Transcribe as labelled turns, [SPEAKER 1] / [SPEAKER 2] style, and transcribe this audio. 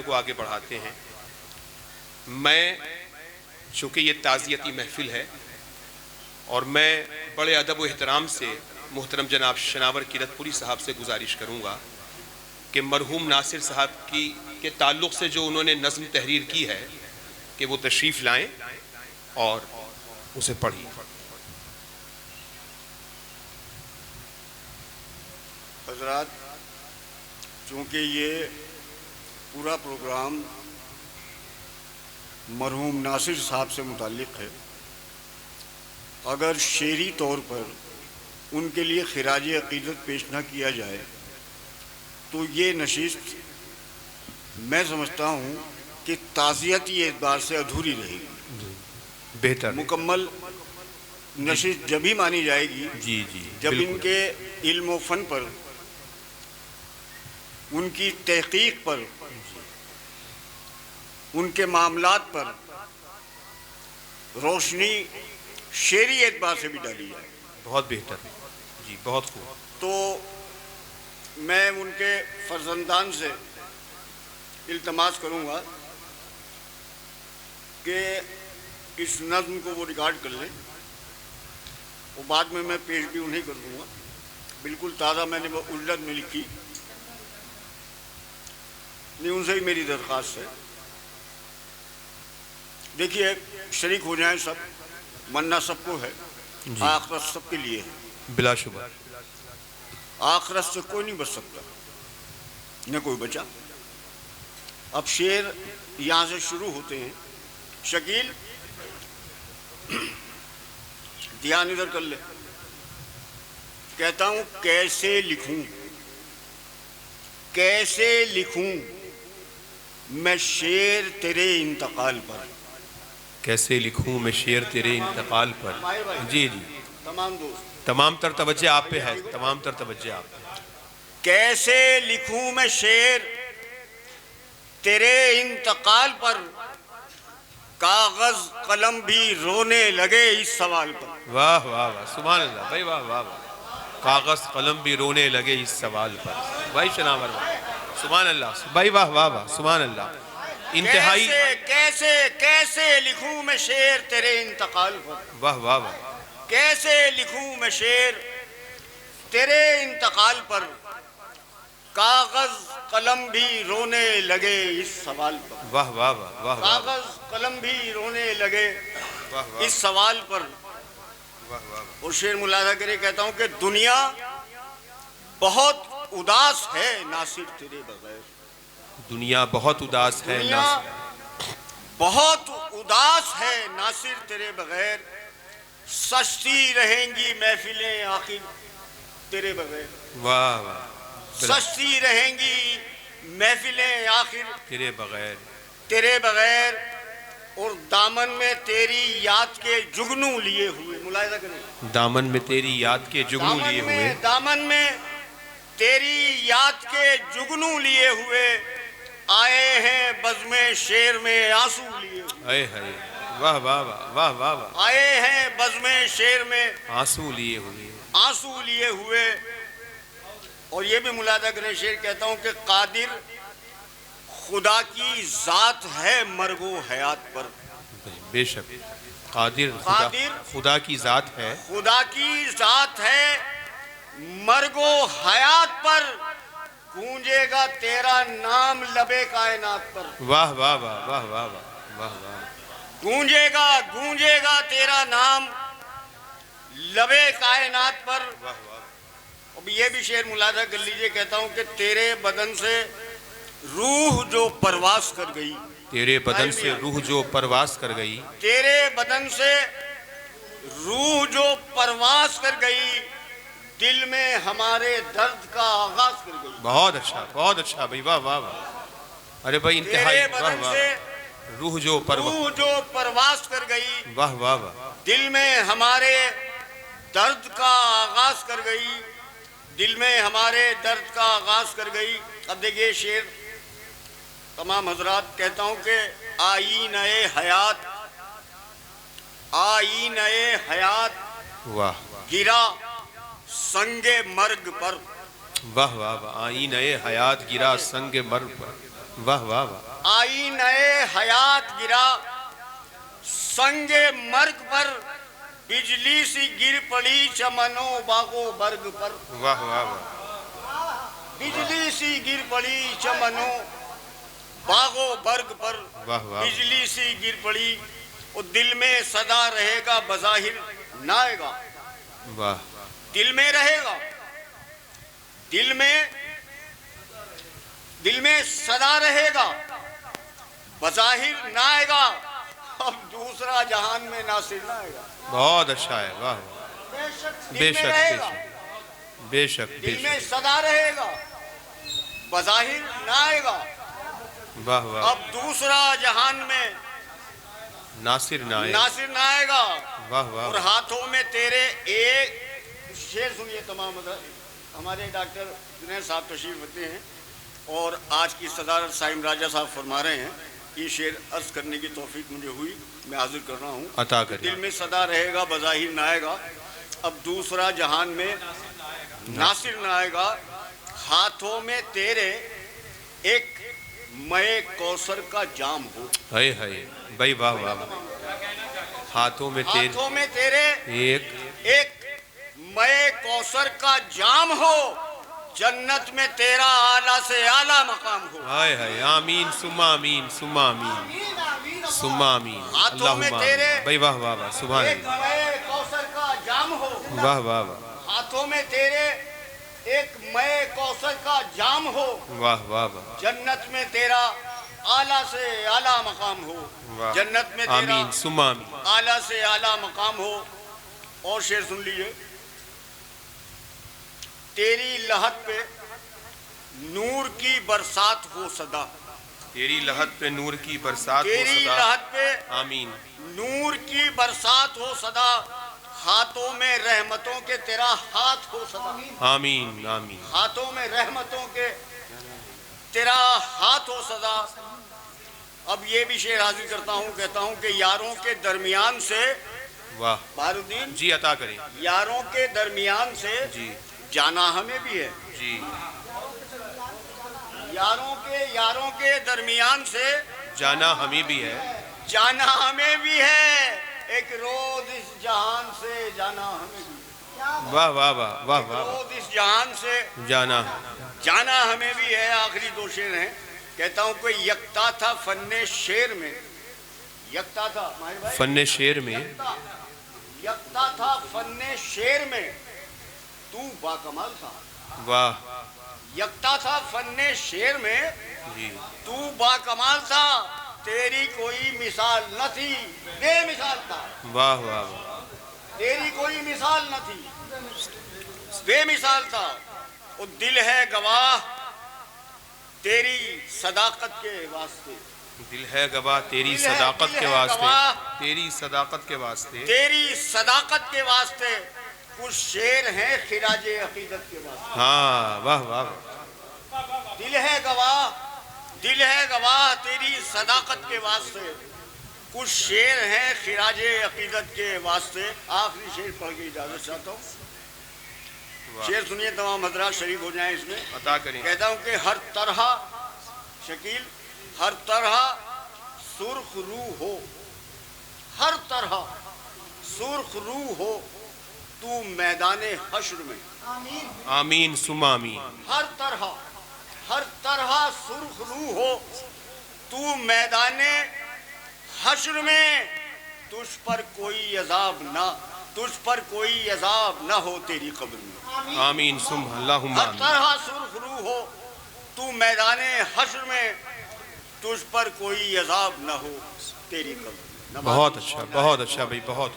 [SPEAKER 1] سلسلے کو آگے بڑھاتے ہیں۔ میں چونکہ یہ تعزیتی محفل ہے اور میں بڑے ادب و احترام سے محترم جناب شناور کیرت پوری صاحب سے گزارش کروں گا کہ مرحوم ناصر صاحب کے تعلق سے جو انہوں نے نظم تحریر کی ہے کہ وہ تشریف لائیں اور اسے پڑھیں۔
[SPEAKER 2] حضرات، چونکہ یہ پورا پروگرام مرحوم ناصر صاحب سے متعلق ہے، اگر شعری طور پر ان کے لیے خراج عقیدت پیش نہ کیا جائے تو یہ نشست میں سمجھتا ہوں کہ تعزیتی اعتبار سے ادھوری رہے گی۔
[SPEAKER 1] بہتر
[SPEAKER 2] مکمل نشست جب ہی مانی جائے گی جب ان کے علم و فن پر، ان کی تحقیق پر، ان کے معاملات پر روشنی شعری اعتبار سے بھی ڈالی جائے۔
[SPEAKER 1] بہت بہتر جی، بہت خوب۔
[SPEAKER 2] تو میں ان کے فرزندان سے التماس کروں گا کہ اس نظم کو وہ ریکارڈ کر لیں، وہ بعد میں پیش بھی انہیں کر دوں گا۔ بالکل تازہ میں نے وہ اجلت میں لکھی، نہیں ان سے ہی میری درخواست ہے۔ دیکھیے، شریک ہو جائیں سب، مننا سب کو ہے، آخرت سب کے لیے ہے،
[SPEAKER 1] بلا شبہ
[SPEAKER 2] آخرت سے کوئی نہیں بچ سکتا، نہ کوئی بچا۔ اب شعر یہاں سے شروع ہوتے ہیں۔ شکیل دھیان ادھر کر لے۔ کہتا ہوں کیسے لکھوں، کیسے لکھوں میں شعر تیرے انتقال پر،
[SPEAKER 1] کیسے لکھوں میں شعر تیرے انتقال پر۔ جی جی،
[SPEAKER 2] تمام دوست،
[SPEAKER 1] تمام تر توجہ آپ پہ ہے، تمام تر توجہ آپ پہ۔
[SPEAKER 2] کیسے لکھوں میں شعر تیرے انتقال پر، کاغذ قلم بھی رونے لگے اس سوال پر۔
[SPEAKER 1] واہ واہ واہ، سبحان اللہ بھائی، واہ واہ واہ، کاغذ قلم بھی رونے لگے اس سوال پر۔ بھائی شناور بھائی، سبحان اللہ بھائی، واہ واہ واہ، سبحان اللہ۔ انتہائی
[SPEAKER 2] کیسے کیسے لکھوں میں شعر تیرے انتقال پر،
[SPEAKER 1] واہ واہ واہ،
[SPEAKER 2] کیسے لکھوں میں شعر تیرے انتقال پر، کاغذ قلم بھی رونے لگے اس سوال پر۔
[SPEAKER 1] واہ واہ واہ، واہ واہ،
[SPEAKER 2] کاغذ قلم بھی رونے لگے
[SPEAKER 1] واہ واہ،
[SPEAKER 2] اس سوال پر۔
[SPEAKER 1] واہ واہ،
[SPEAKER 2] اور شعر ملاحظہ کرے، کہتا ہوں کہ دنیا بہت اداس ہے ناصر تیرے بغیر،
[SPEAKER 1] دنیا بہت اداس ہے
[SPEAKER 2] دنیا
[SPEAKER 1] ناصر،
[SPEAKER 2] بہت اداس ہے ناصر تیرے بغیر، سجتی رہیں گی محفلیں آخر تیرے بغیر،
[SPEAKER 1] واہ واہ،
[SPEAKER 2] سجتی رہیں گی محفلیں آخر
[SPEAKER 1] تیرے بغیر،
[SPEAKER 2] تیرے بغیر، اور دامن میں تیری یاد کے جگنوں لیے ہوئے، ملاحظہ کریں،
[SPEAKER 1] دامن میں تیری یاد کے جگنوں لیے ہوئے،
[SPEAKER 2] دامن میں تیری یاد کے جگنوں لیے ہوئے، آئے ہیں بزم شعر میں آنسو لیے ہوئے،
[SPEAKER 1] اے ہائے، واہ واہ واہ، واہ واہ واہ،
[SPEAKER 2] آئے ہیں بزم شعر میں
[SPEAKER 1] آنسو لیے ہوئے،
[SPEAKER 2] آنسو لیے ہوئے۔ اور یہ بھی ملاحظہ کریں، شعر کہتا ہوں کہ قادر خدا کی ذات ہے مرگ و حیات پر،
[SPEAKER 1] بے شک قادر خدا کی ذات ہے،
[SPEAKER 2] خدا کی ذات ہے مرگ و حیات پر، گونجے گا تیرا نام لبے کائنات پر،
[SPEAKER 1] واہ واہ واہ، واہ واہ واہ، واہ واہ،
[SPEAKER 2] گونجے گا تیرا نام لبے کائنات پر۔ اب یہ بھی شعر ملاحظہ کر لیجئے، کہتا ہوں کہ تیرے بدن سے روح جو پرواز کر گئی،
[SPEAKER 1] تیرے بدن سے روح جو پرواز کر گئی،
[SPEAKER 2] تیرے بدن سے روح جو پرواز کر گئی، دل میں ہمارے درد کا آغاز کر گئی۔
[SPEAKER 1] بہت اچھا بھائی، واہ واہ واہ، ارے بھائی انتہائی،
[SPEAKER 2] تیرے
[SPEAKER 1] واہ
[SPEAKER 2] بدن
[SPEAKER 1] واہ،
[SPEAKER 2] سے
[SPEAKER 1] روح جو
[SPEAKER 2] پرواز کر گئی،
[SPEAKER 1] واہ واہ واہ،
[SPEAKER 2] دل میں ہمارے درد کا آغاز کر گئی، دل میں ہمارے درد کا آغاز کر گئی۔ اب دیکھیے شعر تمام حضرات، کہتا ہوں کہ آئینہ حیات، آئینہ حیات
[SPEAKER 1] واہ
[SPEAKER 2] گرا سنگ مرگ پر،
[SPEAKER 1] واہ واہ واہ، آئینہ حیات گرا سنگ مرگ پر، واہ واہ واہ،
[SPEAKER 2] آئینہ حیات گرا سنگ مرگ پر، بجلی سی گر پڑی چمنوں باغوں برگ پر،
[SPEAKER 1] واہ واہ واہ،
[SPEAKER 2] بجلی سی گر پڑی چمنوں باغوں برگ پر،
[SPEAKER 1] واہ واہ،
[SPEAKER 2] بجلی سی گر پڑی، وہ دل میں صدا رہے گا بظاہر نہ آئے گا،
[SPEAKER 1] واہ،
[SPEAKER 2] دل میں رہے گا، دل میں صدا رہے گا بظاہر نہ آئے گا، اب دوسرا جہان میں ناصر نہ آئے گا،
[SPEAKER 1] بہت اچھا ہے، واہ واہ، بے شک بے شک بے شک بے
[SPEAKER 2] دل میں
[SPEAKER 1] شک،
[SPEAKER 2] صدا رہے گا بظاہر نہ آئے گا،
[SPEAKER 1] واہ واہ،
[SPEAKER 2] اب دوسرا جہان میں
[SPEAKER 1] ناصر نہ آئے،
[SPEAKER 2] ناصر نہ آئے گا،
[SPEAKER 1] واہ واہ،
[SPEAKER 2] اور ہاتھوں میں تیرے ایک شعر سنیے تمام ہمارے ڈاکٹر جنید صاحب تشریف رکھتے ہیں اور آج کی صدارت سائم راجہ صاحب فرما رہے ہیں، یہ شعر عرض کرنے کی توفیق مجھے ہوئی، میں حاضر کر رہا ہوں،
[SPEAKER 1] عطا کریں،
[SPEAKER 2] دل میں صدا رہے گا بظاہر نہ آئے گا، اب دوسرا جہان میں ناصر نہ آئے گا، ہاتھوں میں تیرے ایک مے کوثر کا جام ہو،
[SPEAKER 1] ہائے ہائے بھائی، واہ واہ واہ، ہاتھوں میں
[SPEAKER 2] ہاتھوں میں تیرے
[SPEAKER 1] ایک
[SPEAKER 2] مے کوثر کا جام ہو، جنت میں تیرا اعلیٰ سے اعلیٰ مقام ہو،
[SPEAKER 1] ہائے ہائے، آمین ثم آمین ثم آمین ثم آمین،
[SPEAKER 2] ہاتھوں میں
[SPEAKER 1] اللہم
[SPEAKER 2] تیرے
[SPEAKER 1] آمین، بھائی واہ واہ واہ، سبحان
[SPEAKER 2] ایک
[SPEAKER 1] اللہ،
[SPEAKER 2] مے کوثر کا جام ہو،
[SPEAKER 1] واہ واہ واہ،
[SPEAKER 2] ہاتھوں میں تیرے ایک مے کوثر کا جام ہو،
[SPEAKER 1] واہ واہ واہ،
[SPEAKER 2] جنت میں تیرا اعلیٰ سے اعلیٰ مقام ہو،
[SPEAKER 1] واہ،
[SPEAKER 2] جنت میں تیرا
[SPEAKER 1] آمین ثم آمین،
[SPEAKER 2] اعلیٰ سے اعلیٰ مقام ہو، اور شعر سن لیجئے، تیری لہت پہ نور کی برسات ہو صدا،
[SPEAKER 1] تیری لہت پہ نور کی برسات ہو
[SPEAKER 2] تیری
[SPEAKER 1] صدا،
[SPEAKER 2] لہت پہ
[SPEAKER 1] آمین،
[SPEAKER 2] نور کی برسات ہو صدا، ہاتھوں میں رحمتوں کے تیرا ہاتھ ہو صدا،
[SPEAKER 1] آمین آمین،
[SPEAKER 2] ہاتھوں میں رحمتوں کے تیرا ہاتھ ہو صدا، اب یہ بھی شعر حاضر کرتا ہوں، کہتا ہوں کہ یاروں کے درمیان سے،
[SPEAKER 1] واہ،
[SPEAKER 2] بہار الدین،
[SPEAKER 1] جی عطا کریں،
[SPEAKER 2] یاروں کے درمیان سے
[SPEAKER 1] جی
[SPEAKER 2] جانا ہمیں بھی ہے،
[SPEAKER 1] جی،
[SPEAKER 2] یاروں کے درمیان سے
[SPEAKER 1] جانا ہمیں بھی ہے،
[SPEAKER 2] جانا ہمیں بھی ہے، ایک روز اس جہان سے جانا ہمیں بھی ہے،
[SPEAKER 1] واہ واہ واہ واہ واہ،
[SPEAKER 2] روز اس جہان سے جانا ہمیں بھی ہے، آخری دو شعر ہیں، کہتا ہوں کوئی یکتا تھا فن شعر میں، یکتا تھا ماہر بھائی،
[SPEAKER 1] فن شعر میں،
[SPEAKER 2] یکتا تھا فن شعر میں، تو با کمال تھا،
[SPEAKER 1] واہ،
[SPEAKER 2] یکتا تھا فن شعر میں،
[SPEAKER 1] جی،
[SPEAKER 2] تو با کمال تھا، تیری کوئی مثال نہ تھی، بے مثال تھا،
[SPEAKER 1] واہ واہ واہ،
[SPEAKER 2] تیری کوئی مثال نہ تھی، بے مثال تھا، وہ دل ہے گواہ تیری صداقت کے واسطے،
[SPEAKER 1] دل ہے گواہ تیری
[SPEAKER 2] دل ہے
[SPEAKER 1] صداقت کے واسطے،
[SPEAKER 2] گواہ
[SPEAKER 1] تیری صداقت کے واسطے،
[SPEAKER 2] تیری صداقت کے واسطے، کچھ شعر ہیں خراج عقیدت کے واسطے،
[SPEAKER 1] ہاں، واہ واہ واہ،
[SPEAKER 2] دل ہے گواہ تیری صداقت کے واسطے، کچھ شعر ہیں خراج عقیدت کے واسطے، آخری شعر پڑھ کے اجازت چاہتا ہوں، شعر سنیے تمام حضرات شریک ہو جائیں اس میں،
[SPEAKER 1] عطا کریں،
[SPEAKER 2] کہتا ہوں کہ ہر طرح شکیل، ہر طرح سرخ روح ہو، ہر طرح سرخ روح ہو، تو میدان حشر میں،
[SPEAKER 1] آمین ثم آمین،
[SPEAKER 2] ہر طرح سرخ روح ہو، تو میدان حشر میں، تجھ پر کوئی عذاب نہ ہو تیری قبر میں،
[SPEAKER 1] آمین ثم اللہم
[SPEAKER 2] ہر
[SPEAKER 1] آمین،
[SPEAKER 2] طرح سرخ روح ہو، تو میدان حشر میں، تجھ پر کوئی عذاب نہ ہو تیری قبر میں۔
[SPEAKER 1] بہت اچھا بھائی، بہت